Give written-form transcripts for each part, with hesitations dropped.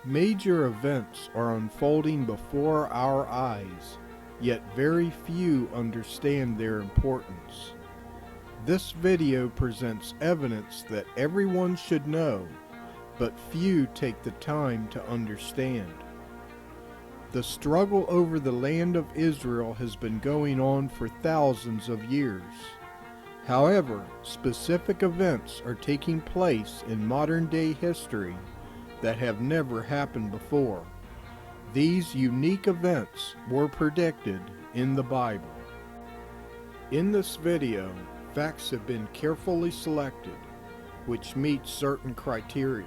Major events are unfolding before our eyes, yet very few understand their importance. This video presents evidence that everyone should know, but few take the time to understand. The struggle over the land of Israel has been going on for thousands of years. However, specific events are taking place in modern-day history that have never happened before. These unique events were predicted in the Bible. In this video, facts have been carefully selected, which meet certain criteria.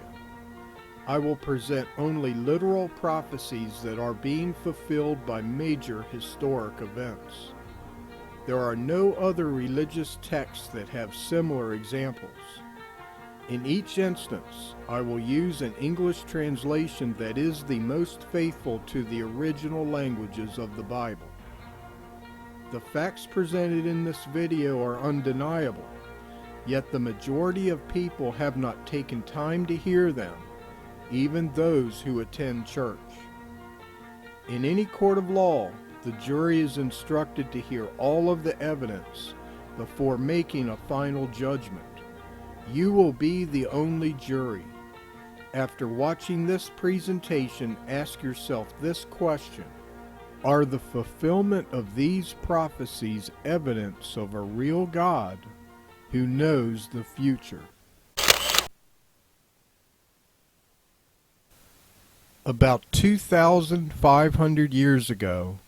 I will present only literal prophecies that are being fulfilled by major historic events. There are no other religious texts that have similar examples. In each instance, I will use an English translation that is the most faithful to the original languages of the Bible. The facts presented in this video are undeniable, yet the majority of people have not taken time to hear them, even those who attend church. In any court of law, the jury is instructed to hear all of the evidence before making a final judgment. You will be the only jury. After watching this presentation, ask yourself this question: are the fulfillment of these prophecies evidence of a real God who knows the future? About 2,500 years ago,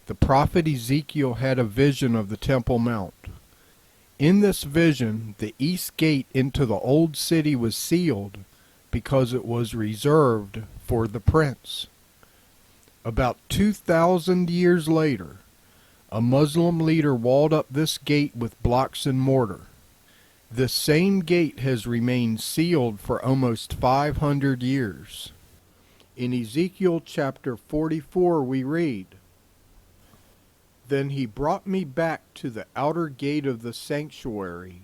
the prophet Ezekiel had a vision of the Temple Mount. In this vision, the east gate into the old city was sealed because it was reserved for the prince. About 2,000 years later, a Muslim leader walled up this gate with blocks and mortar. This same gate has remained sealed for almost 500 years. In Ezekiel chapter 44 we read, "Then he brought me back to the outer gate of the sanctuary,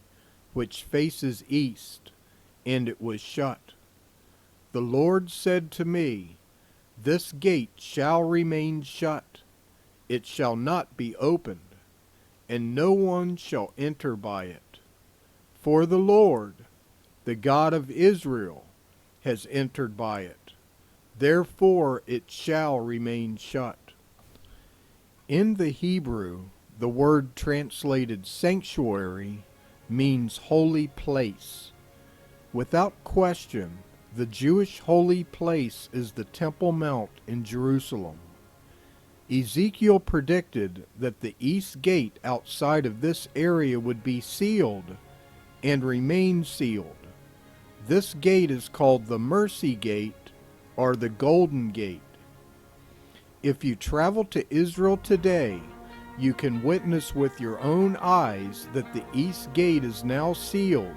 which faces east, and it was shut. The Lord said to me, This gate shall remain shut, it shall not be opened, and no one shall enter by it. For the Lord, the God of Israel, has entered by it. Therefore it shall remain shut." In the Hebrew, the word translated sanctuary means holy place. Without question, the Jewish holy place is the Temple Mount in Jerusalem. Ezekiel predicted that the east gate outside of this area would be sealed and remain sealed. This gate is called the Mercy Gate or the Golden Gate. If you travel to Israel today, you can witness with your own eyes that the east gate is now sealed,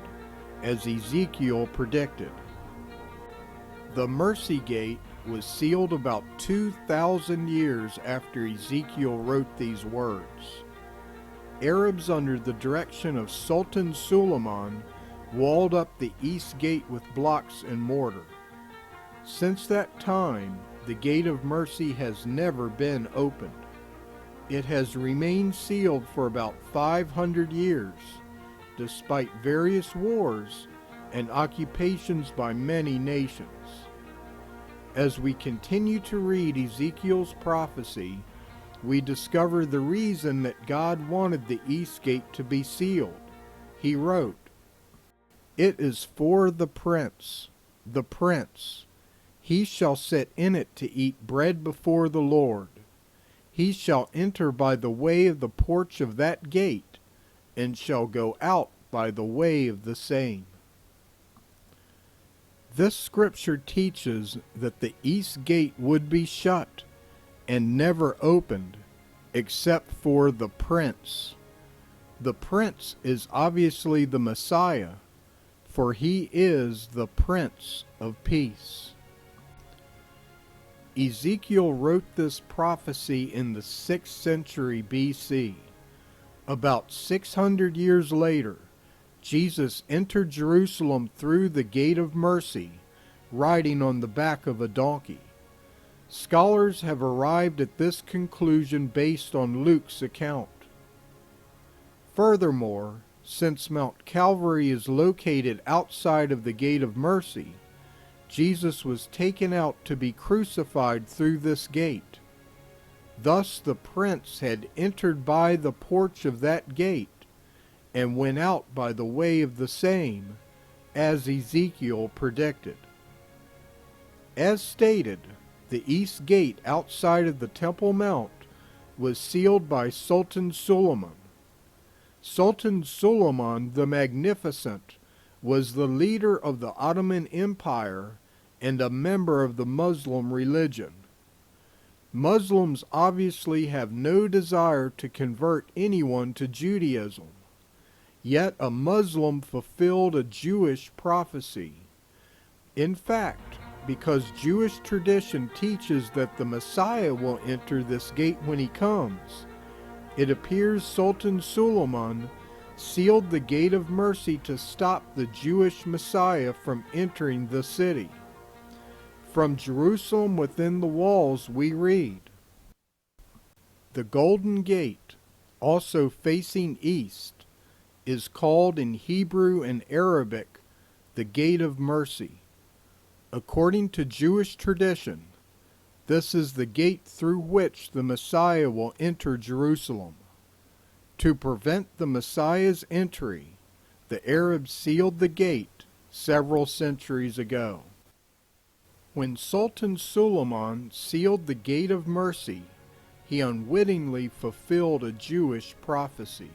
as Ezekiel predicted. The Mercy Gate was sealed about 2,000 years after Ezekiel wrote these words. Arabs under the direction of Sultan Suleiman walled up the east gate with blocks and mortar. Since that time, the Gate of Mercy has never been opened. It has remained sealed for about 500 years, despite various wars and occupations by many nations. As we continue to read Ezekiel's prophecy, we discover the reason that God wanted the east gate to be sealed. He wrote, "It is for the prince. He shall sit in it to eat bread before the Lord. He shall enter by the way of the porch of that gate, and shall go out by the way of the same." This scripture teaches that the east gate would be shut and never opened, except for the prince. The prince is obviously the Messiah, for he is the Prince of Peace. Ezekiel wrote this prophecy in the 6th century BC. About 600 years later, Jesus entered Jerusalem through the Gate of Mercy, riding on the back of a donkey. Scholars have arrived at this conclusion based on Luke's account. Furthermore, since Mount Calvary is located outside of the Gate of Mercy, Jesus was taken out to be crucified through this gate. Thus the prince had entered by the porch of that gate, and went out by the way of the same, as Ezekiel predicted. As stated, the east gate outside of the Temple Mount was sealed by Sultan Suleiman. Sultan Suleiman the Magnificent was the leader of the Ottoman Empire and a member of the Muslim religion. Muslims obviously have no desire to convert anyone to Judaism. Yet a Muslim fulfilled a Jewish prophecy. In fact, because Jewish tradition teaches that the Messiah will enter this gate when he comes, it appears Sultan Suleiman sealed the Gate of Mercy to stop the Jewish Messiah from entering the city. From Jerusalem within the walls we read, "The Golden Gate, also facing east, is called in Hebrew and Arabic the Gate of Mercy. According to Jewish tradition, this is the gate through which the Messiah will enter Jerusalem. To prevent the Messiah's entry, the Arabs sealed the gate several centuries ago." When Sultan Suleiman sealed the Gate of Mercy, he unwittingly fulfilled a Jewish prophecy.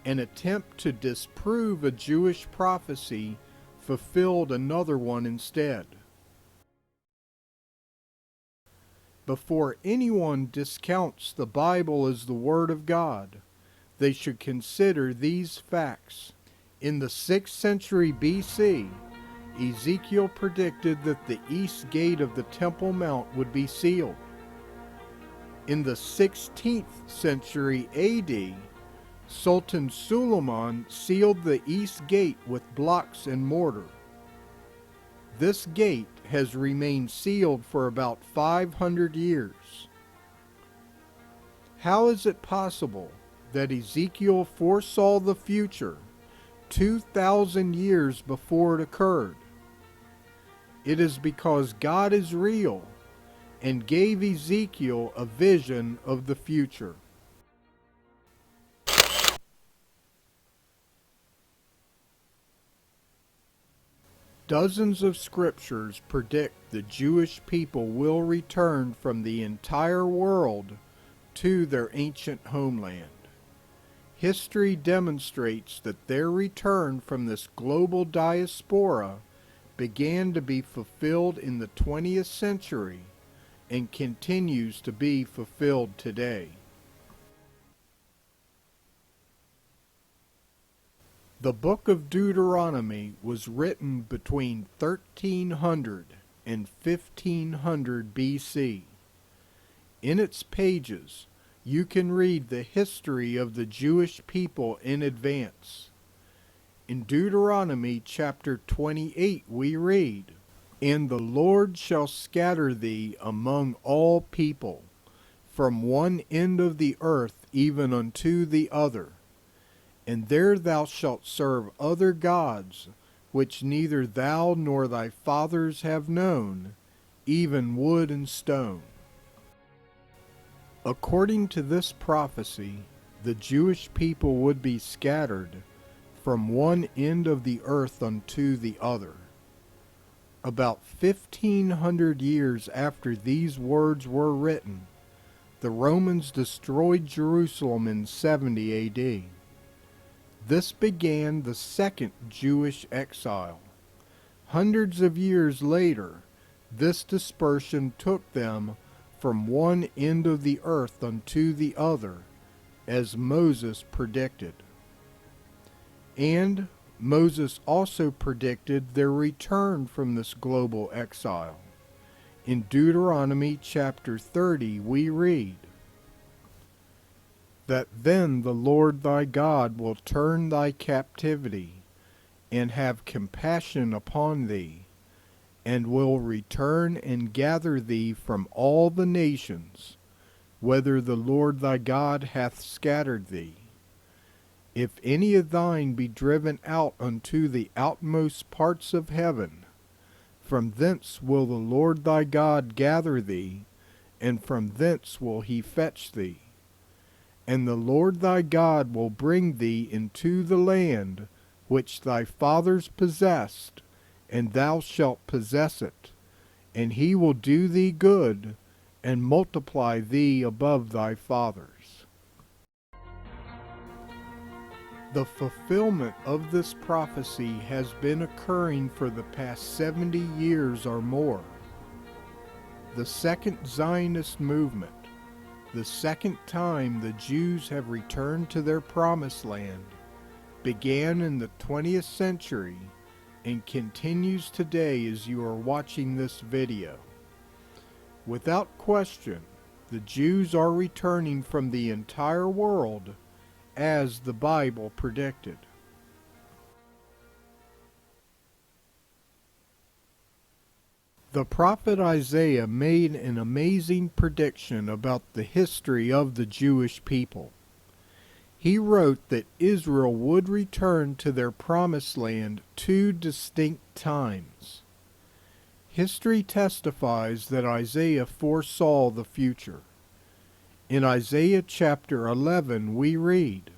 An attempt to disprove a Jewish prophecy fulfilled another one instead. Before anyone discounts the Bible as the Word of God, they should consider these facts. In the 6th century BC, Ezekiel predicted that the east gate of the Temple Mount would be sealed. In the 16th century AD, Sultan Suleiman sealed the east gate with blocks and mortar. This gate has remained sealed for about 500 years. How is it possible that Ezekiel foresaw the future 2,000 years before it occurred? It is because God is real and gave Ezekiel a vision of the future. Dozens of scriptures predict the Jewish people will return from the entire world to their ancient homeland. History demonstrates that their return from this global diaspora began to be fulfilled in the 20th century and continues to be fulfilled today. The book of Deuteronomy was written between 1300 and 1500 BC. In its pages, you can read the history of the Jewish people in advance. In Deuteronomy chapter 28 we read, "And the Lord shall scatter thee among all people, from one end of the earth even unto the other. And there thou shalt serve other gods, which neither thou nor thy fathers have known, even wood and stone." According to this prophecy, the Jewish people would be scattered from one end of the earth unto the other. About 1,500 years after these words were written, the Romans destroyed Jerusalem in 70 AD. This began the second Jewish exile. Hundreds of years later, this dispersion took them from one end of the earth unto the other, as Moses predicted. And Moses also predicted their return from this global exile. In Deuteronomy chapter 30 we read, "That then the Lord thy God will turn thy captivity, and have compassion upon thee, and will return and gather thee from all the nations, whither the Lord thy God hath scattered thee. If any of thine be driven out unto the outmost parts of heaven, from thence will the Lord thy God gather thee, and from thence will he fetch thee. And the Lord thy God will bring thee into the land which thy fathers possessed, and thou shalt possess it, and he will do thee good, and multiply thee above thy fathers. The fulfillment of this prophecy has been occurring for the past 70 years or more. The Second Zionist Movement, the second time the Jews have returned to their promised land, began in the 20th century and continues today as you are watching this video. Without question, the Jews are returning from the entire world as the Bible predicted. The prophet Isaiah made an amazing prediction about the history of the Jewish people. He wrote that Israel would return to their promised land 2 distinct times. History testifies that Isaiah foresaw the future. In Isaiah chapter 11 we read,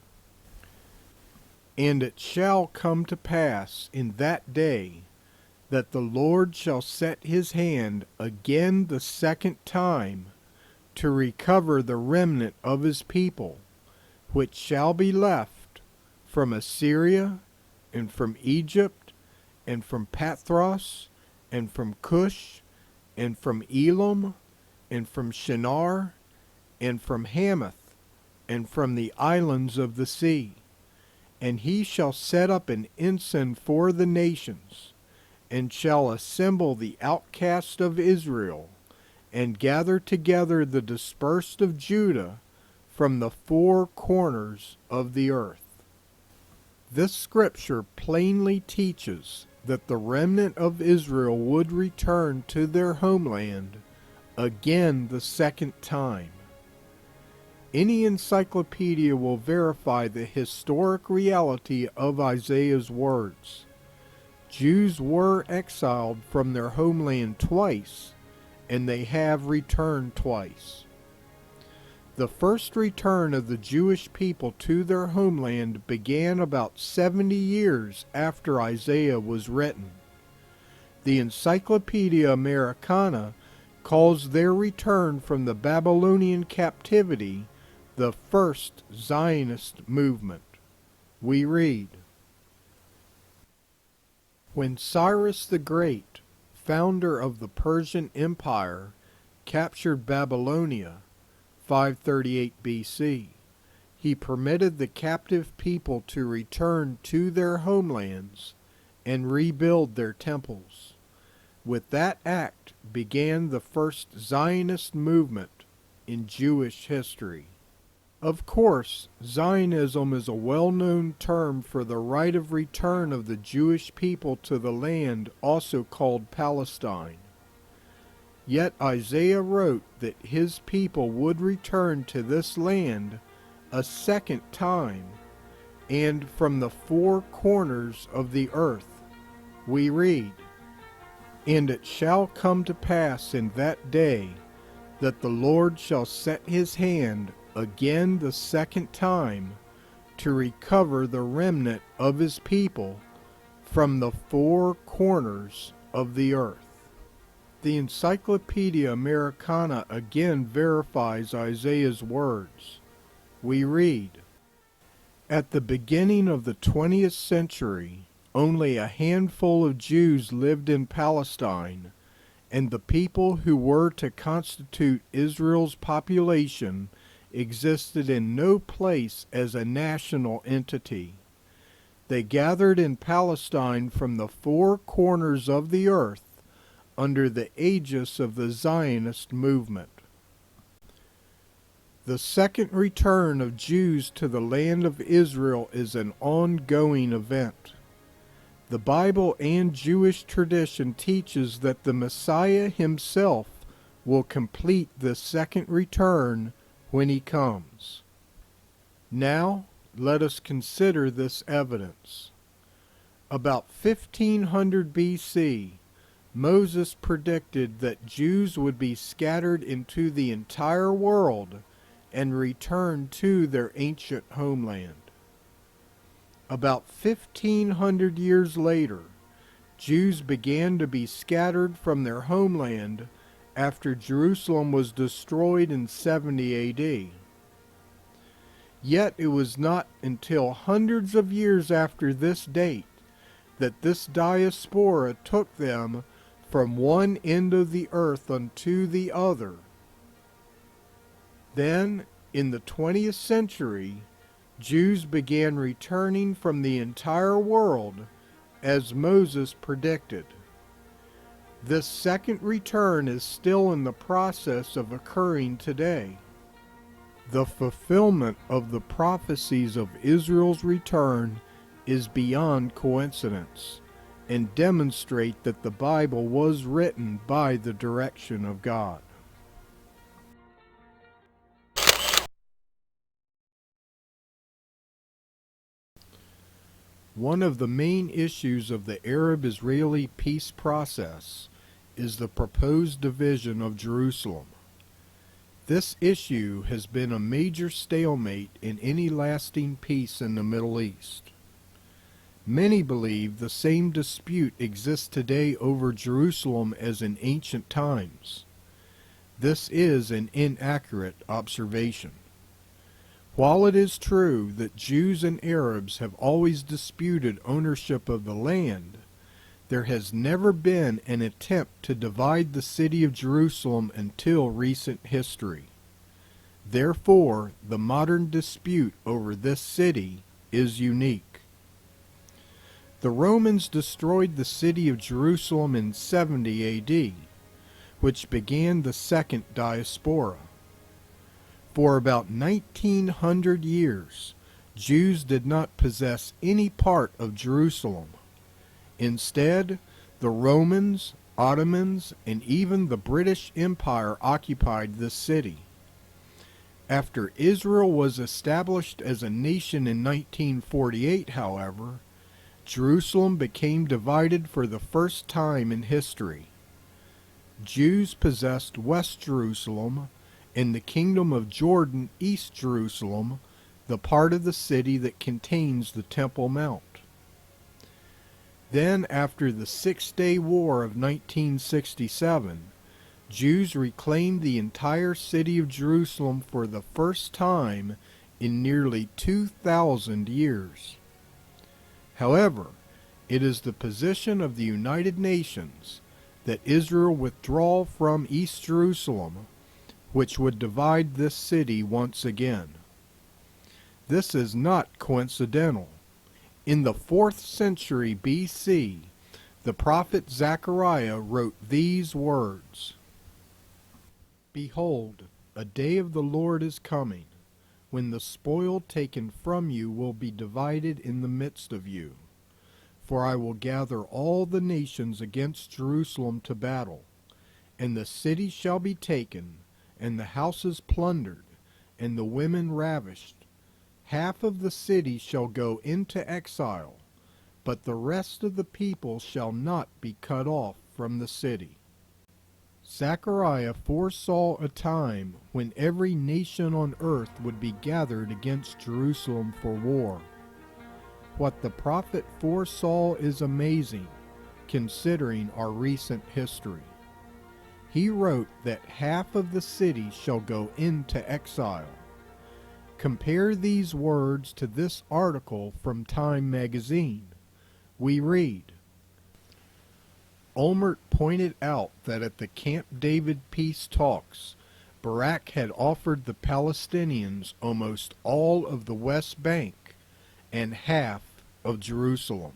"And it shall come to pass in that day, that the Lord shall set his hand again the second time, to recover the remnant of his people, which shall be left from Assyria, and from Egypt, and from Pathros, and from Cush, and from Elam, and from Shinar, and from Hamath, and from the islands of the sea. And he shall set up an ensign for the nations, and shall assemble the outcast of Israel, and gather together the dispersed of Judah from the 4 corners of the earth." This scripture plainly teaches that the remnant of Israel would return to their homeland again the second time. Any encyclopedia will verify the historic reality of Isaiah's words. Jews were exiled from their homeland twice, and they have returned twice. The first return of the Jewish people to their homeland began about 70 years after Isaiah was written. The Encyclopedia Americana calls their return from the Babylonian captivity the First Zionist Movement. We read, "When Cyrus the Great, founder of the Persian Empire, captured Babylonia, 538 BC, he permitted the captive people to return to their homelands and rebuild their temples. With that act began the first Zionist movement in Jewish history." Of course, Zionism is a well-known term for the right of return of the Jewish people to the land also called Palestine. Yet Isaiah wrote that his people would return to this land a second time, and from the 4 corners of the earth. We read, "And it shall come to pass in that day, that the Lord shall set his hand again the second time, to recover the remnant of his people from the 4 corners of the earth." The Encyclopedia Americana again verifies Isaiah's words. We read, "At the beginning of the 20th century, only a handful of Jews lived in Palestine, and the people who were to constitute Israel's population existed in no place as a national entity. They gathered in Palestine from the 4 corners of the earth under the aegis of the Zionist movement. The second return of Jews to the land of Israel is an ongoing event. The Bible and Jewish tradition teaches that the Messiah himself will complete the second return when he comes. Now, let us consider this evidence. About 1500 BC, Moses predicted that Jews would be scattered into the entire world and return to their ancient homeland. About 1500 years later, Jews began to be scattered from their homeland after Jerusalem was destroyed in 70 AD. Yet it was not until hundreds of years after this date that this diaspora took them from one end of the earth unto the other. Then, in the 20th century, Jews began returning from the entire world as Moses predicted. This second return is still in the process of occurring today. The fulfillment of the prophecies of Israel's return is beyond coincidence, and demonstrate that the Bible was written by the direction of God. One of the main issues of the Arab-Israeli peace process is the proposed division of Jerusalem. This issue has been a major stalemate in any lasting peace in the Middle East. Many believe the same dispute exists today over Jerusalem as in ancient times. This is an inaccurate observation. While it is true that Jews and Arabs have always disputed ownership of the land, there has never been an attempt to divide the city of Jerusalem until recent history. Therefore, the modern dispute over this city is unique. The Romans destroyed the city of Jerusalem in 70 AD, which began the Second Diaspora. For about 1900 years, Jews did not possess any part of Jerusalem. Instead, the Romans, Ottomans, and even the British Empire occupied this city. After Israel was established as a nation in 1948, however, Jerusalem became divided for the first time in history. Jews possessed West Jerusalem, and the Kingdom of Jordan East Jerusalem, the part of the city that contains the Temple Mount. Then, after the Six-Day War of 1967, Jews reclaimed the entire city of Jerusalem for the first time in nearly 2,000 years. However, it is the position of the United Nations that Israel withdraw from East Jerusalem, which would divide this city once again. This is not coincidental. In the 4th century BC, the prophet Zechariah wrote these words: "Behold, a day of the Lord is coming, when the spoil taken from you will be divided in the midst of you. For I will gather all the nations against Jerusalem to battle, and the city shall be taken, and the houses plundered, and the women ravished. Half of the city shall go into exile, but the rest of the people shall not be cut off from the city." Zechariah foresaw a time when every nation on earth would be gathered against Jerusalem for war. What the prophet foresaw is amazing, considering our recent history. He wrote that half of the city shall go into exile. Compare these words to this article from Time magazine. We read, Olmert pointed out that at the Camp David peace talks, Barak had offered the Palestinians almost all of the West Bank and half of Jerusalem.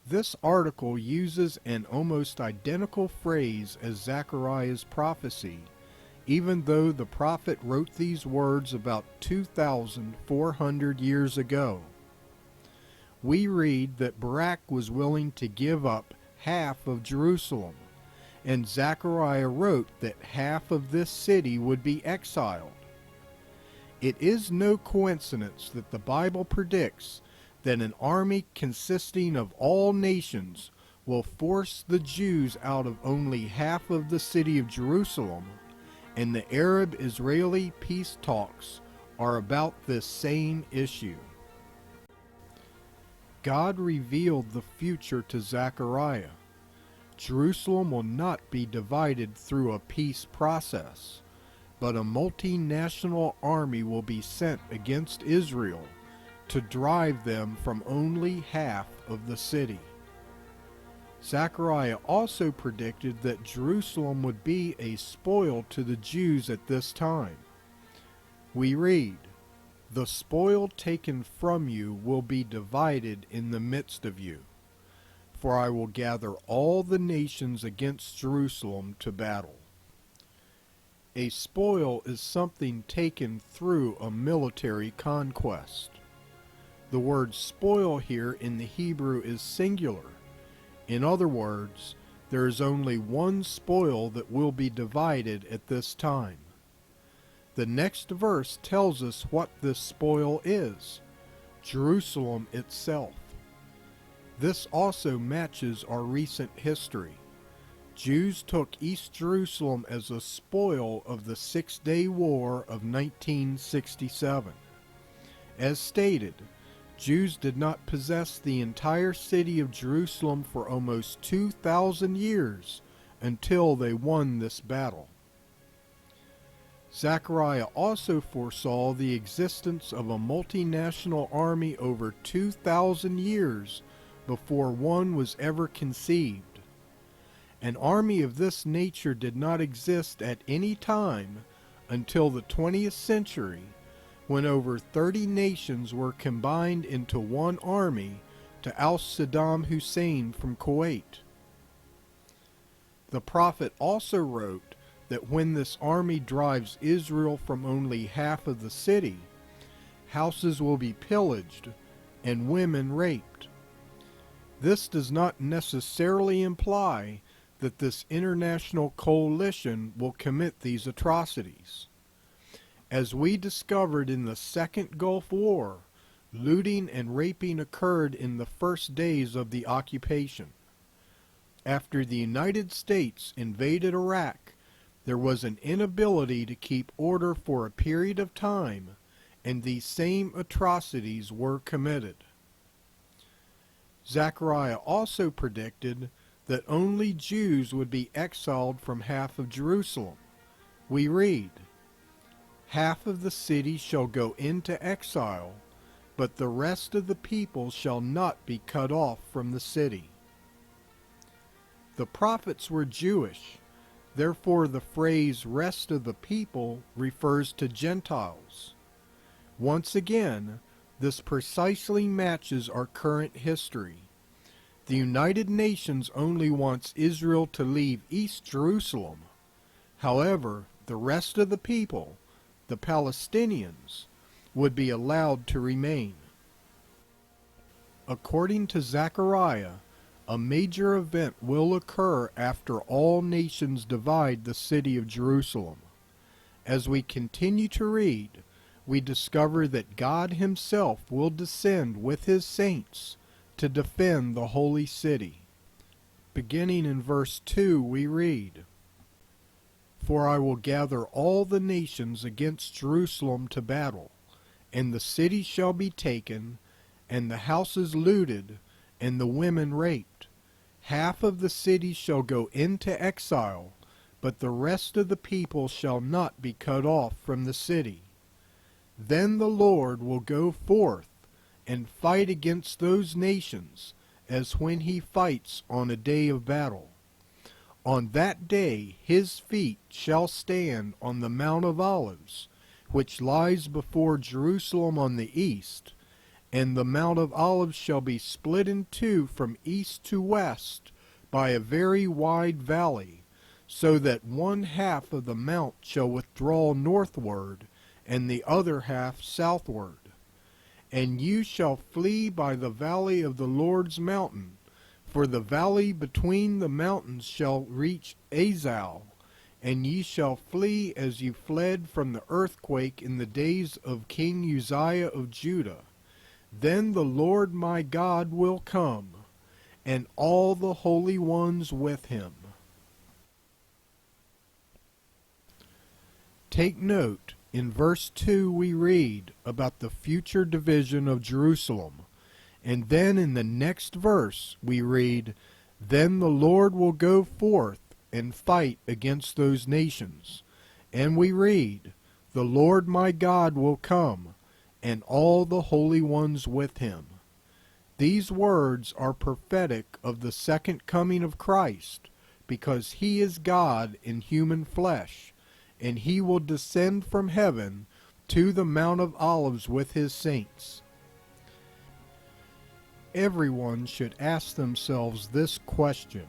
This article uses an almost identical phrase as Zechariah's prophecy, even though the prophet wrote these words about 2,400 years ago. we read that Barak was willing to give up half of Jerusalem, and Zechariah wrote that half of this city would be exiled. It is no coincidence that the Bible predicts that an army consisting of all nations will force the Jews out of only half of the city of Jerusalem, and the Arab-Israeli peace talks are about this same issue. God revealed the future to Zechariah. Jerusalem will not be divided through a peace process, but a multinational army will be sent against Israel to drive them from only half of the city. Zechariah also predicted that Jerusalem would be a spoil to the Jews at this time. We read, "The spoil taken from you will be divided in the midst of you, for I will gather all the nations against Jerusalem to battle." A spoil is something taken through a military conquest. The word spoil here in the Hebrew is singular. In other words, there is only one spoil that will be divided at this time. The next verse tells us what this spoil is: Jerusalem itself. This also matches our recent history. Jews took East Jerusalem as a spoil of the Six-Day War of 1967. As stated, Jews did not possess the entire city of Jerusalem for almost 2,000 years until they won this battle. Zechariah also foresaw the existence of a multinational army over 2,000 years before one was ever conceived. An army of this nature did not exist at any time until the 20th century, when over 30 nations were combined into one army to oust Saddam Hussein from Kuwait. The prophet also wrote that when this army drives Israel from only half of the city, houses will be pillaged and women raped. This does not necessarily imply that this international coalition will commit these atrocities. As we discovered in the Second Gulf War, looting and raping occurred in the first days of the occupation. After the United States invaded Iraq, there was an inability to keep order for a period of time, and these same atrocities were committed. Zechariah also predicted that only Jews would be exiled from half of Jerusalem. We read, "Half of the city shall go into exile, but the rest of the people shall not be cut off from the city." The prophets were Jewish, therefore the phrase "rest of the people" refers to Gentiles. Once again, this precisely matches our current history. The United Nations only wants Israel to leave East Jerusalem. However, the rest of the people, the Palestinians, would be allowed to remain. According to Zechariah, a major event will occur after all nations divide the city of Jerusalem. As we continue to read, we discover that God Himself will descend with His saints to defend the holy city. Beginning in verse 2, we read, "For I will gather all the nations against Jerusalem to battle, and the city shall be taken, and the houses looted, and the women raped. Half of the city shall go into exile, but the rest of the people shall not be cut off from the city. Then the Lord will go forth and fight against those nations, as when He fights on a day of battle. On that day His feet shall stand on the Mount of Olives, which lies before Jerusalem on the east, and the Mount of Olives shall be split in two from east to west by a very wide valley, so that one half of the mount shall withdraw northward, and the other half southward. And you shall flee by the valley of the Lord's mountain, for the valley between the mountains shall reach Azal, and ye shall flee as you fled from the earthquake in the days of King Uzziah of Judah. Then the Lord my God will come, and all the holy ones with him. Take note, in verse 2 we read about the future division of Jerusalem, and then in the next verse we read, Then the Lord will go forth and fight against those nations. And we read, The Lord my God will come, and all the holy ones with him. These words are prophetic of the second coming of Christ, because he is God in human flesh, and he will descend from heaven to the Mount of Olives with his saints. Everyone should ask themselves this question.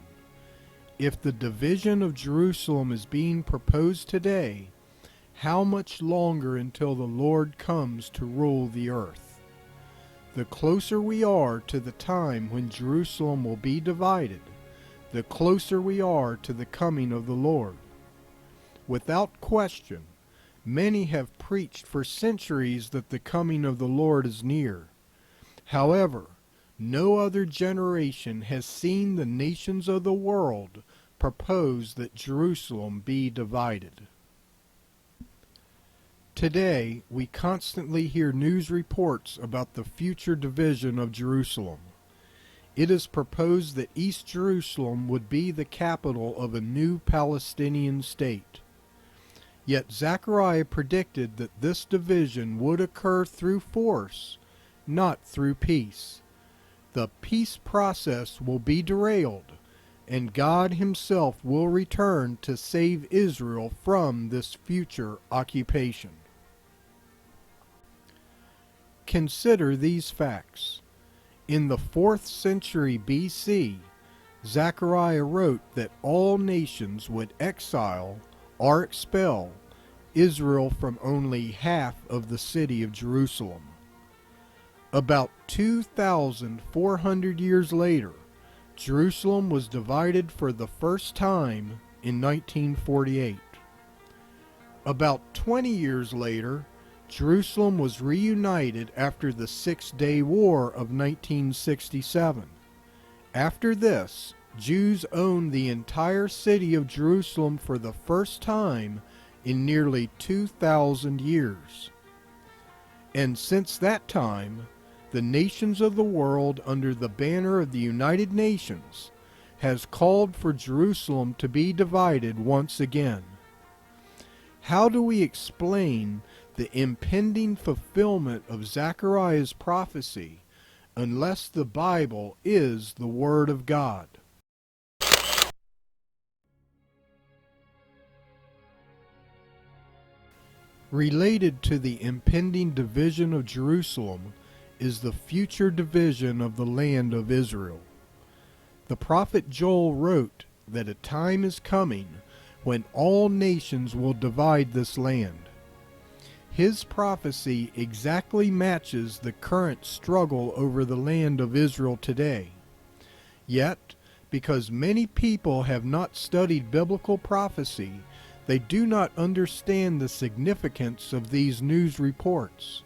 If the division of Jerusalem is being proposed today, how much longer until the Lord comes to rule the earth? The closer we are to the time when Jerusalem will be divided, the closer we are to the coming of the Lord. Without question, many have preached for centuries that the coming of the Lord is near. However, no other generation has seen the nations of the world propose that Jerusalem be divided. Today, we constantly hear news reports about the future division of Jerusalem. It is proposed that East Jerusalem would be the capital of a new Palestinian state. Yet Zechariah predicted that this division would occur through force, not through peace. The peace process will be derailed, and God himself will return to save Israel from this future occupation. Consider these facts. In the 4th century BC, Zechariah wrote that all nations would exile or expel Israel from only half of the city of Jerusalem. About 2,400 years later, Jerusalem was divided for the first time in 1948. About 20 years later, Jerusalem was reunited after the Six-Day War of 1967. After this, Jews owned the entire city of Jerusalem for the first time in nearly 2,000 years. And since that time, the nations of the world under the banner of the United Nations has called for Jerusalem to be divided once again. How do we explain the impending fulfillment of Zechariah's prophecy unless the Bible is the Word of God? Related to the impending division of Jerusalem is the future division of the land of Israel. The prophet Joel wrote that a time is coming when all nations will divide this land. His prophecy exactly matches the current struggle over the land of Israel today. Yet, because many people have not studied biblical prophecy, they do not understand the significance of these news reports.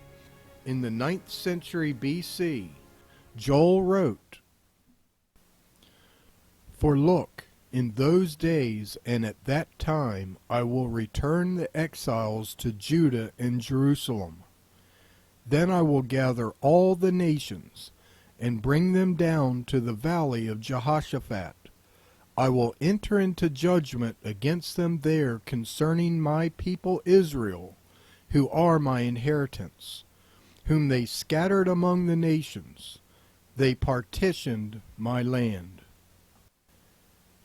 In the 9th century BC, Joel wrote, For look, in those days and at that time I will return the exiles to Judah and Jerusalem. Then I will gather all the nations and bring them down to the valley of Jehoshaphat. I will enter into judgment against them there concerning my people Israel, who are my inheritance, whom they scattered among the nations. They partitioned my land.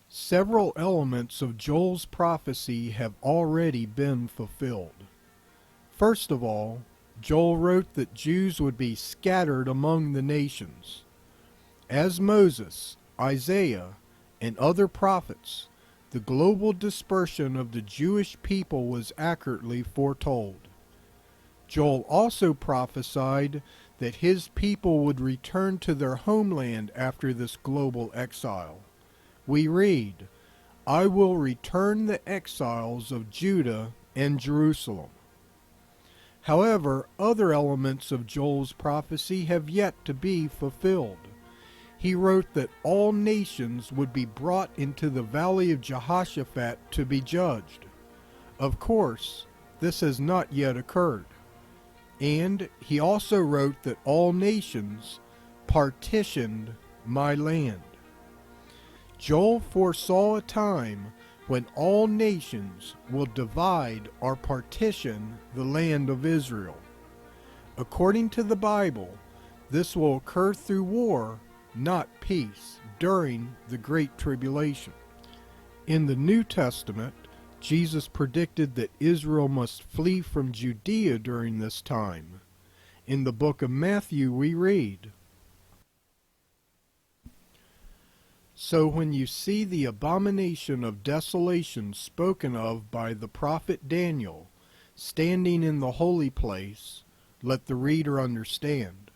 Several elements of Joel's prophecy have already been fulfilled. First of all, Joel wrote that Jews would be scattered among the nations. As Moses, Isaiah, and other prophets, the global dispersion of the Jewish people was accurately foretold. Joel also prophesied that his people would return to their homeland after this global exile. We read, "I will return the exiles of Judah and Jerusalem." However, other elements of Joel's prophecy have yet to be fulfilled. He wrote that all nations would be brought into the valley of Jehoshaphat to be judged. Of course, this has not yet occurred. And he also wrote that all nations partitioned my land. Joel foresaw a time when all nations will divide or partition the land of Israel. According to the Bible, this will occur through war, not peace, during the Great Tribulation. In the New Testament, Jesus predicted that Israel must flee from Judea during this time. In the book of Matthew we read, "So when you see the abomination of desolation spoken of by the prophet Daniel standing in the holy place, let the reader understand.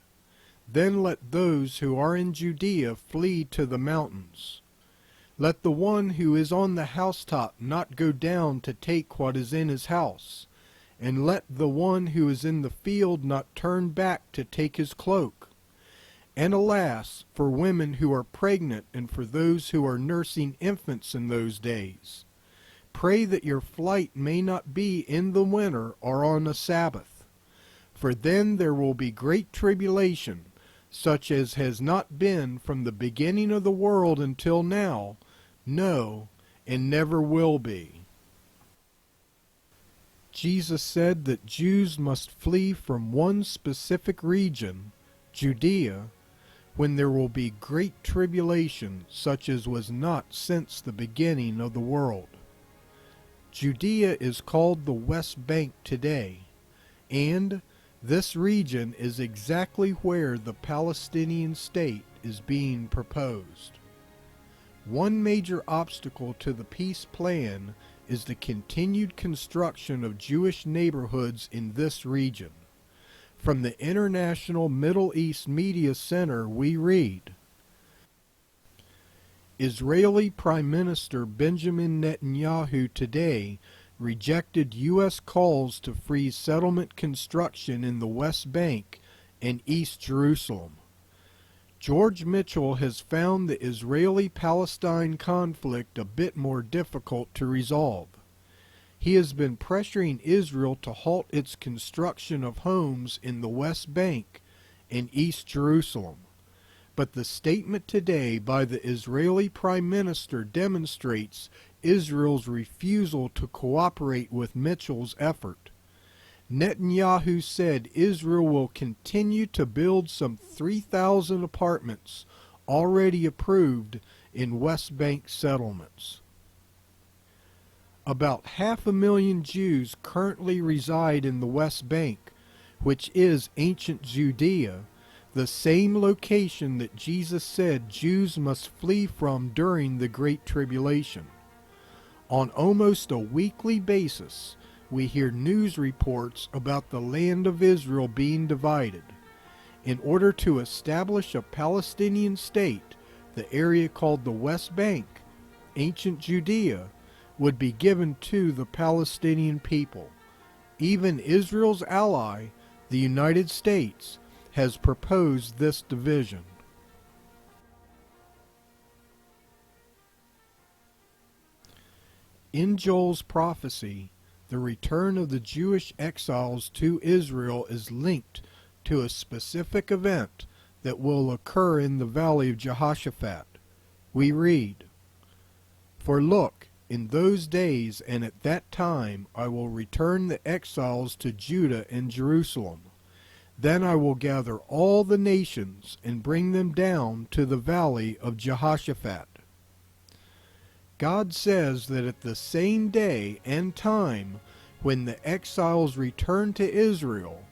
Then let those who are in Judea flee to the mountains. Let the one who is on the housetop not go down to take what is in his house, and let the one who is in the field not turn back to take his cloak. And alas, for women who are pregnant and for those who are nursing infants in those days. Pray that your flight may not be in the winter or on a Sabbath. For then there will be great tribulation, such as has not been from the beginning of the world until now, no, and never will be." Jesus said that Jews must flee from one specific region, Judea, when there will be great tribulation such as was not since the beginning of the world. Judea is called the West Bank today, and this region is exactly where the Palestinian state is being proposed. One major obstacle to the peace plan is the continued construction of Jewish neighborhoods in this region. From the International Middle East Media Center we read, Israeli Prime Minister Benjamin Netanyahu today rejected U.S. calls to freeze settlement construction in the West Bank and East Jerusalem. George Mitchell has found the Israeli-Palestine conflict a bit more difficult to resolve. He has been pressuring Israel to halt its construction of homes in the West Bank and East Jerusalem. But the statement today by the Israeli Prime Minister demonstrates Israel's refusal to cooperate with Mitchell's effort. Netanyahu said Israel will continue to build some 3,000 apartments already approved in West Bank settlements. About 500,000 Jews currently reside in the West Bank, which is ancient Judea, the same location that Jesus said Jews must flee from during the Great Tribulation. On almost a weekly basis, we hear news reports about the land of Israel being divided. In order to establish a Palestinian state, the area called the West Bank, ancient Judea, would be given to the Palestinian people. Even Israel's ally, the United States, has proposed this division. In Joel's prophecy, the return of the Jewish exiles to Israel is linked to a specific event that will occur in the valley of Jehoshaphat. We read, "For look, in those days and at that time I will return the exiles to Judah and Jerusalem. Then I will gather all the nations and bring them down to the valley of Jehoshaphat." God says that at the same day and time when the exiles return to Israel,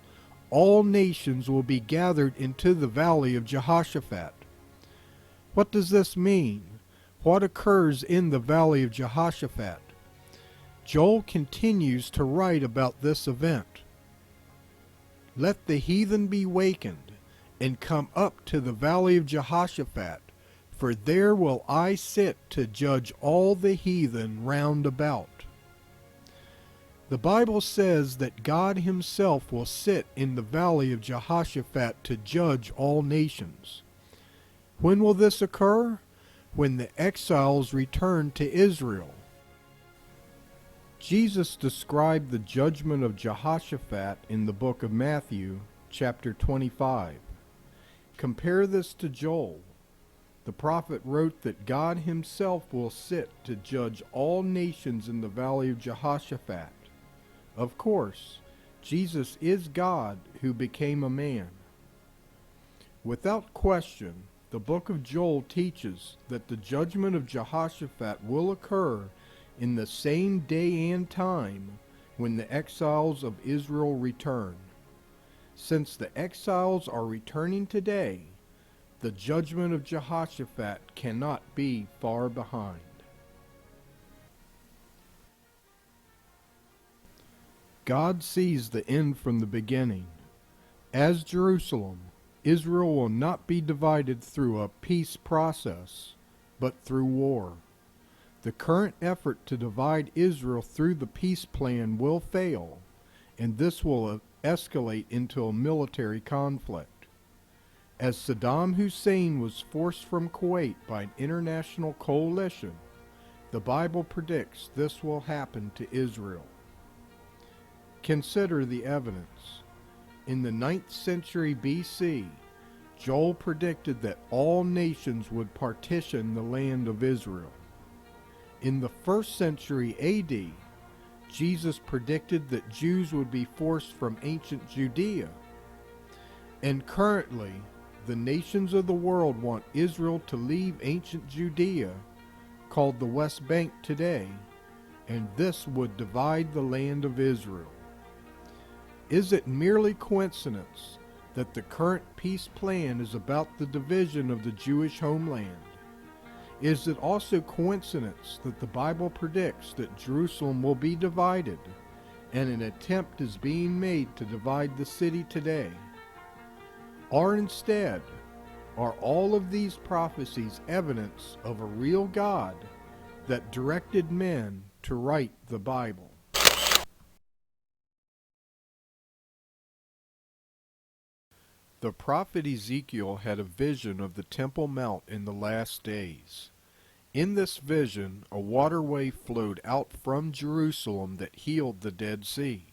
all nations will be gathered into the valley of Jehoshaphat. What does this mean? What occurs in the valley of Jehoshaphat? Joel continues to write about this event. "Let the heathen be wakened, and come up to the valley of Jehoshaphat, for there will I sit to judge all the heathen round about. The Bible says that God himself will sit in the valley of Jehoshaphat to judge all nations. When will this occur? When the exiles return to Israel. Jesus described the judgment of Jehoshaphat in the book of Matthew, chapter 25. Compare this to Joel. The prophet wrote that God himself will sit to judge all nations in the valley of Jehoshaphat. Of course, Jesus is God who became a man. Without question, the book of Joel teaches that the judgment of Jehoshaphat will occur in the same day and time when the exiles of Israel return. Since the exiles are returning today, the judgment of Jehoshaphat cannot be far behind. God sees the end from the beginning. As Jerusalem, Israel will not be divided through a peace process, but through war. The current effort to divide Israel through the peace plan will fail, and this will escalate into a military conflict. As Saddam Hussein was forced from Kuwait by an international coalition, the Bible predicts this will happen to Israel. Consider the evidence. In the 9th century BC, Joel predicted that all nations would partition the land of Israel. In the 1st century AD, Jesus predicted that Jews would be forced from ancient Judea. And currently, the nations of the world want Israel to leave ancient Judea, called the West Bank today, and this would divide the land of Israel. Is it merely coincidence that the current peace plan is about the division of the Jewish homeland? Is it also coincidence that the Bible predicts that Jerusalem will be divided, and an attempt is being made to divide the city today? Or instead, are all of these prophecies evidence of a real God that directed men to write the Bible? The prophet Ezekiel had a vision of the Temple Mount in the last days. In this vision, a waterway flowed out from Jerusalem that healed the Dead Sea.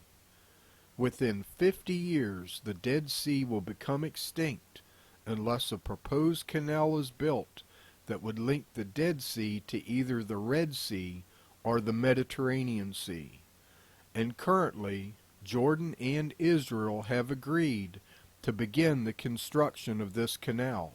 Within 50 years, the Dead Sea will become extinct unless a proposed canal is built that would link the Dead Sea to either the Red Sea or the Mediterranean Sea. And currently, Jordan and Israel have agreed to begin the construction of this canal.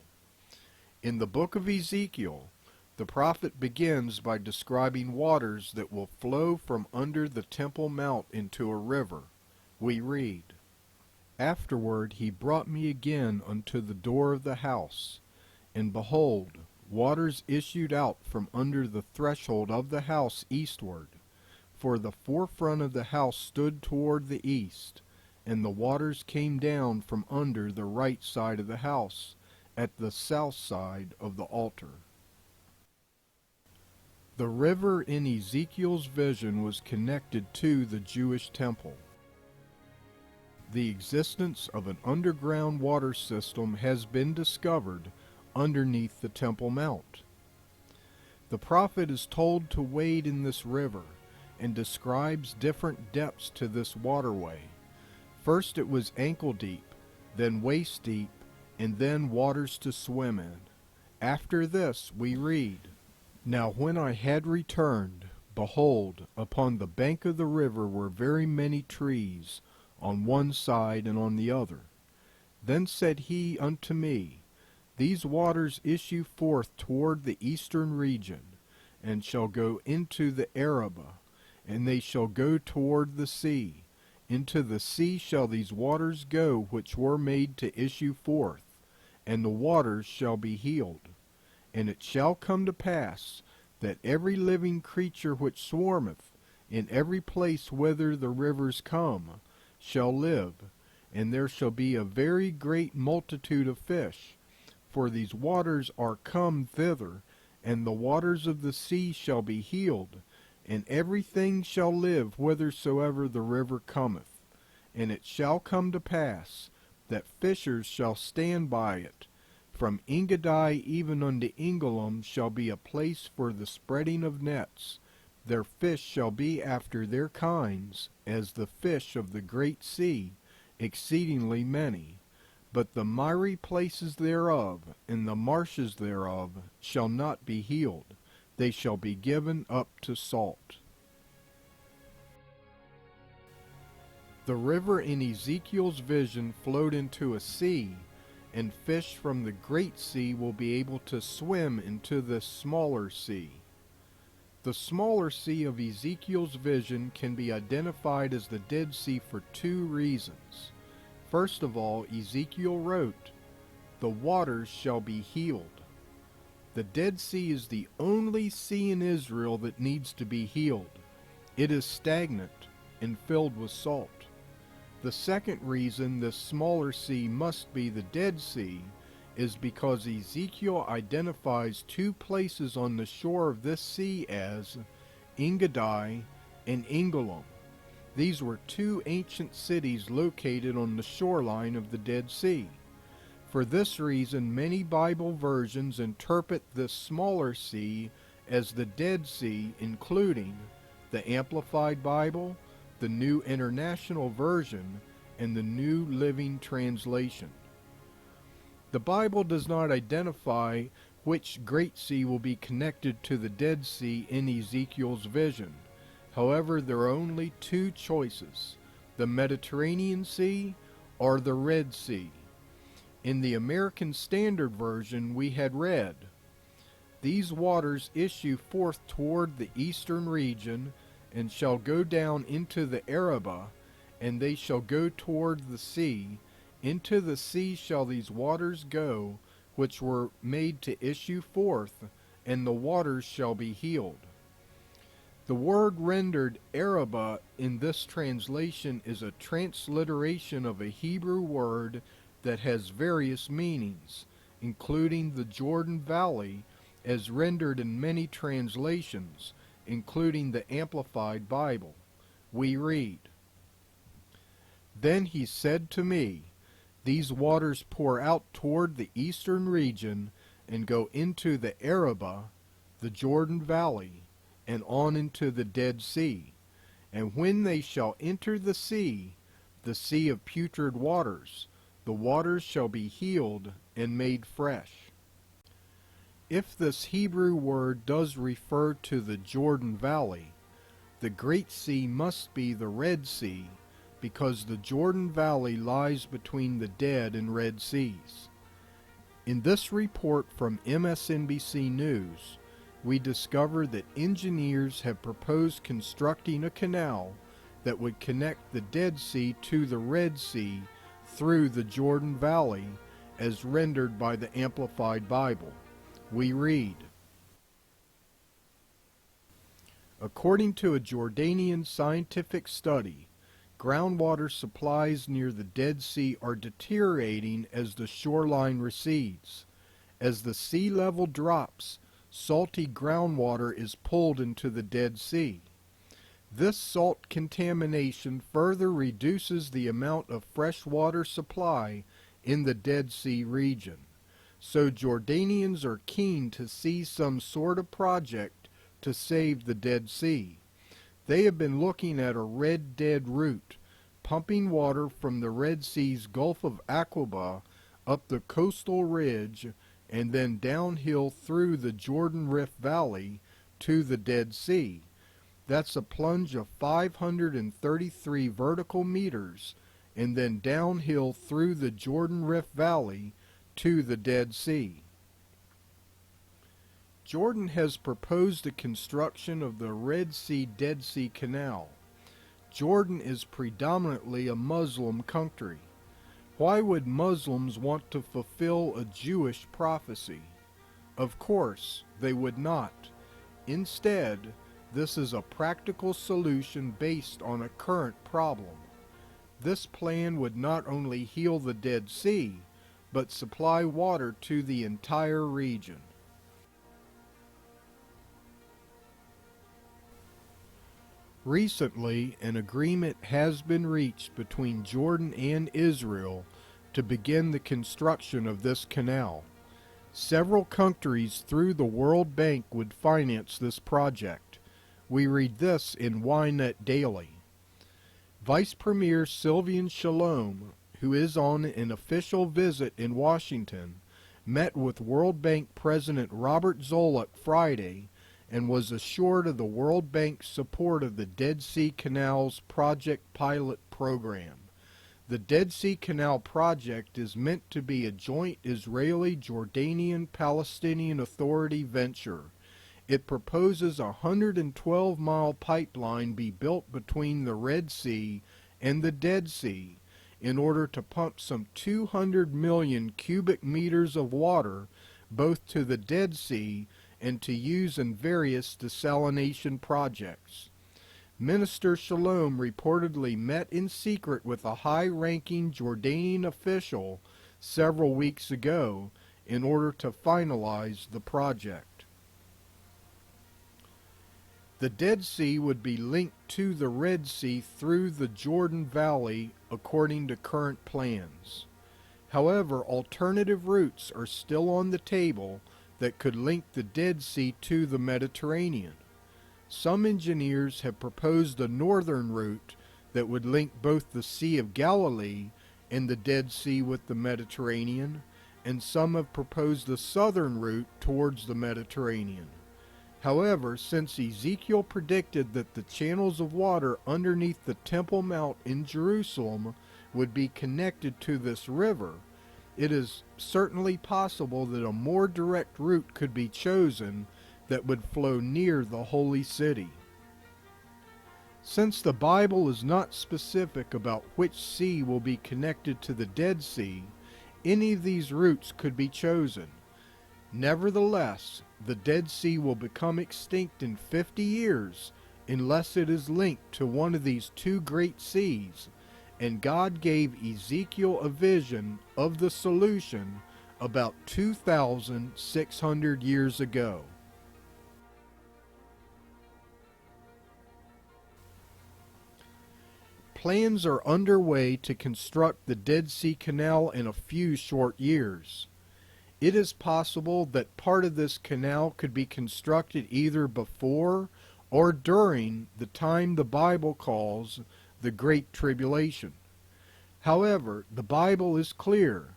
In the book of Ezekiel, the prophet begins by describing waters that will flow from under the Temple Mount into a river. We read, "Afterward he brought me again unto the door of the house, and behold, waters issued out from under the threshold of the house eastward, for the forefront of the house stood toward the east, and the waters came down from under the right side of the house, at the south side of the altar." The river in Ezekiel's vision was connected to the Jewish temple. The existence of an underground water system has been discovered underneath the Temple Mount. The prophet is told to wade in this river and describes different depths to this waterway. First it was ankle deep, then waist deep, and then waters to swim in. After this we read, "Now when I had returned, behold, upon the bank of the river were very many trees, on one side and on the other. Then said he unto me, These waters issue forth toward the eastern region, and shall go into the Arabah, and they shall go toward the sea. Into the sea shall these waters go which were made to issue forth, and the waters shall be healed. And it shall come to pass, that every living creature which swarmeth in every place whither the rivers come shall live, and there shall be a very great multitude of fish, for these waters are come thither, and the waters of the sea shall be healed, and everything shall live whithersoever the river cometh. And it shall come to pass, that fishers shall stand by it. From Engedi even unto Engelum shall be a place for the spreading of nets. Their fish shall be after their kinds, as the fish of the great sea, exceedingly many. But the miry places thereof, and the marshes thereof, shall not be healed. They shall be given up to salt. The river in Ezekiel's vision flowed into a sea, and fish from the great sea will be able to swim into this smaller sea. The smaller sea of Ezekiel's vision can be identified as the Dead Sea for two reasons. First of all, Ezekiel wrote, "The waters shall be healed." The Dead Sea is the only sea in Israel that needs to be healed. It is stagnant and filled with salt. The second reason this smaller sea must be the Dead Sea is because Ezekiel identifies two places on the shore of this sea as Engedi and Engelum. These were two ancient cities located on the shoreline of the Dead Sea. For this reason, many Bible versions interpret this smaller sea as the Dead Sea, including the Amplified Bible, the New International Version, and the New Living Translation. The Bible does not identify which great sea will be connected to the Dead Sea in Ezekiel's vision. However, there are only two choices, the Mediterranean Sea or the Red Sea. In the American Standard Version, we had read, "These waters issue forth toward the eastern region, and shall go down into the Arabah, and they shall go toward the sea. Into the sea shall these waters go, which were made to issue forth, and the waters shall be healed." The word rendered Arabah in this translation is a transliteration of a Hebrew word that has various meanings, including the Jordan Valley, as rendered in many translations, including the Amplified Bible. We read, "Then he said to me, These waters pour out toward the eastern region, and go into the Arabah, the Jordan Valley, and on into the Dead Sea. And when they shall enter the sea of putrid waters, the waters shall be healed and made fresh." If this Hebrew word does refer to the Jordan Valley, the Great Sea must be the Red Sea, because the Jordan Valley lies between the Dead and Red Seas. In this report from MSNBC News, we discover that engineers have proposed constructing a canal that would connect the Dead Sea to the Red Sea through the Jordan Valley, as rendered by the Amplified Bible. We read, "According to a Jordanian scientific study, groundwater supplies near the Dead Sea are deteriorating as the shoreline recedes. As the sea level drops, salty groundwater is pulled into the Dead Sea. This salt contamination further reduces the amount of fresh water supply in the Dead Sea region. So Jordanians are keen to see some sort of project to save the Dead Sea. They have been looking at a Red Dead route, pumping water from the Red Sea's Gulf of Aqaba up the coastal ridge and then downhill through the Jordan Rift Valley to the Dead Sea. That's a plunge of 533 vertical meters, and then downhill through the Jordan Rift Valley to the Dead Sea." Jordan has proposed the construction of the Red Sea-Dead Sea Canal. Jordan is predominantly a Muslim country. Why would Muslims want to fulfill a Jewish prophecy? Of course, they would not. Instead, this is a practical solution based on a current problem. This plan would not only heal the Dead Sea, but supply water to the entire region. Recently, an agreement has been reached between Jordan and Israel to begin the construction of this canal. Several countries through the World Bank would finance this project. We read this in Ynet Daily. Vice Premier Sylvian Shalom, who is on an official visit in Washington, met with World Bank President Robert Zoellick Friday and was assured of the World Bank's support of the Dead Sea Canal's Project Pilot Program. The Dead Sea Canal project is meant to be a joint Israeli-Jordanian-Palestinian Authority venture. It proposes a 112-mile pipeline be built between the Red Sea and the Dead Sea in order to pump some 200 million cubic meters of water both to the Dead Sea and to use in various desalination projects. Minister Shalom reportedly met in secret with a high-ranking Jordanian official several weeks ago in order to finalize the project. The Dead Sea would be linked to the Red Sea through the Jordan Valley according to current plans. However, alternative routes are still on the table that could link the Dead Sea to the Mediterranean. Some engineers have proposed a northern route that would link both the Sea of Galilee and the Dead Sea with the Mediterranean, and some have proposed a southern route towards the Mediterranean. However, since Ezekiel predicted that the channels of water underneath the Temple Mount in Jerusalem would be connected to this river, it is certainly possible that a more direct route could be chosen that would flow near the holy city. Since the Bible is not specific about which sea will be connected to the Dead Sea, any of these routes could be chosen. Nevertheless, the Dead Sea will become extinct in 50 years unless it is linked to one of these two great seas, and God gave Ezekiel a vision of the solution about 2,600 years ago. Plans are underway to construct the Dead Sea Canal in a few short years. It is possible that part of this canal could be constructed either before or during the time the Bible calls the Great Tribulation. However, the Bible is clear.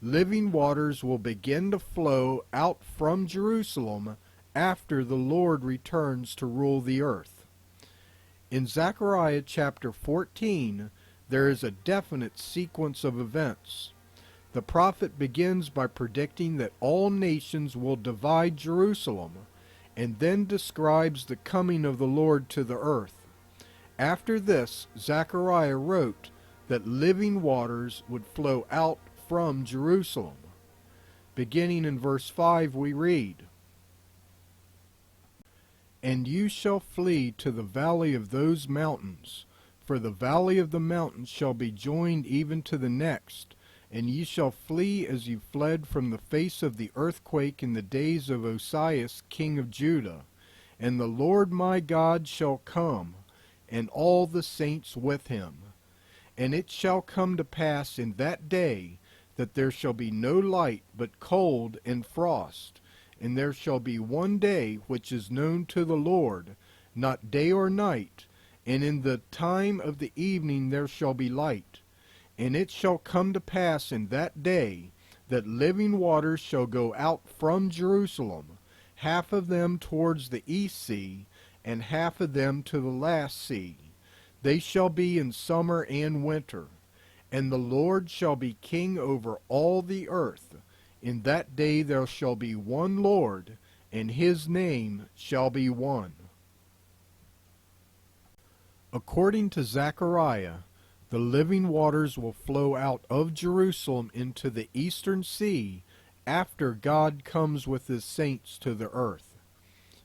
Living waters will begin to flow out from Jerusalem after the Lord returns to rule the earth. In Zechariah chapter 14, there is a definite sequence of events. The prophet begins by predicting that all nations will divide Jerusalem, and then describes the coming of the Lord to the earth. After this, Zechariah wrote that living waters would flow out from Jerusalem. Beginning in verse 5, we read, "And you shall flee to the valley of those mountains, for the valley of the mountains shall be joined even to the next, and ye shall flee as you fled from the face of the earthquake in the days of Osias king of Judah. And the Lord my God shall come, and all the saints with him. And it shall come to pass in that day that there shall be no light but cold and frost, and there shall be one day which is known to the Lord, not day or night, and in the time of the evening there shall be light. And it shall come to pass in that day that living waters shall go out from Jerusalem, half of them towards the east sea, and half of them to the last sea. They shall be in summer and winter. And the Lord shall be king over all the earth. In that day there shall be one Lord, and his name shall be one." According to Zechariah, the living waters will flow out of Jerusalem into the eastern sea after God comes with his saints to the earth.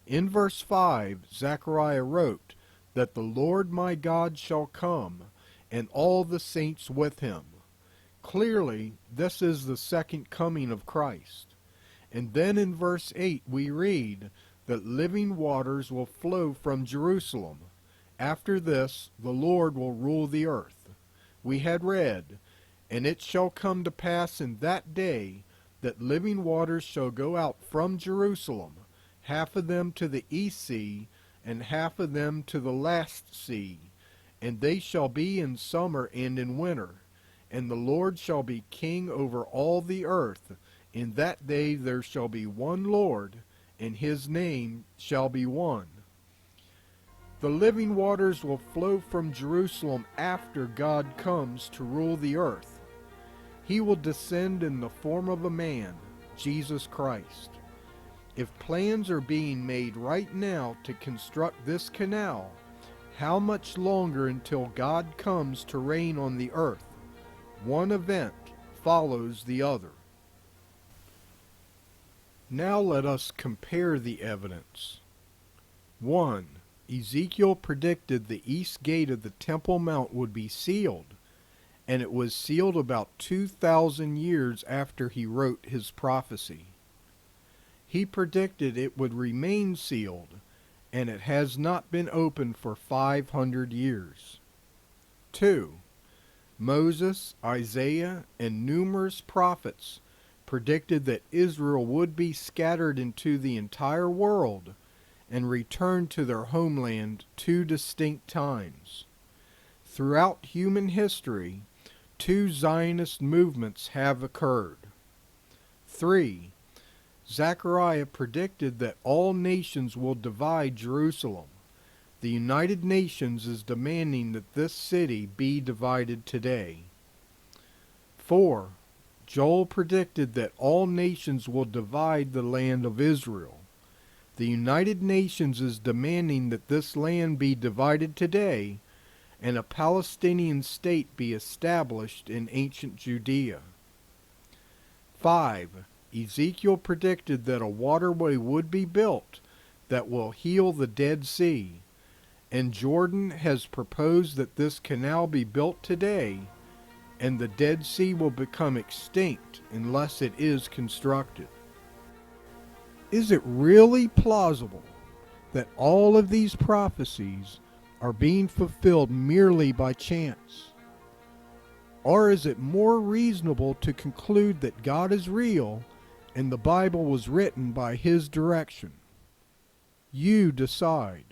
In verse 5, Zechariah wrote that the Lord my God shall come, and all the saints with him. Clearly, this is the second coming of Christ. And then in verse 8 we read that living waters will flow from Jerusalem. After this, the Lord will rule the earth. We had read, and it shall come to pass in that day that living waters shall go out from Jerusalem, half of them to the east sea, and half of them to the last sea. And they shall be in summer and in winter. And the Lord shall be king over all the earth. In that day there shall be one Lord, and his name shall be one. The living waters will flow from Jerusalem after God comes to rule the earth. He will descend in the form of a man, Jesus Christ. If plans are being made right now to construct this canal, how much longer until God comes to reign on the earth? One event follows the other. Now let us compare the evidence. 1. Ezekiel predicted the east gate of the Temple Mount would be sealed, and it was sealed about 2,000 years after he wrote his prophecy. He predicted it would remain sealed, and it has not been opened for 500 years. 2. Moses, Isaiah, and numerous prophets predicted that Israel would be scattered into the entire world and return to their homeland 2 distinct times. Throughout human history, 2 Zionist movements have occurred. 3. Zechariah predicted that all nations will divide Jerusalem. The United Nations is demanding that this city be divided today. 4. Joel predicted that all nations will divide the land of Israel. The United Nations is demanding that this land be divided today and a Palestinian state be established in ancient Judea. 5. Ezekiel predicted that a waterway would be built that will heal the Dead Sea, and Jordan has proposed that this canal be built today, and the Dead Sea will become extinct unless it is constructed. Is it really plausible that all of these prophecies are being fulfilled merely by chance? Or is it more reasonable to conclude that God is real and the Bible was written by His direction? You decide.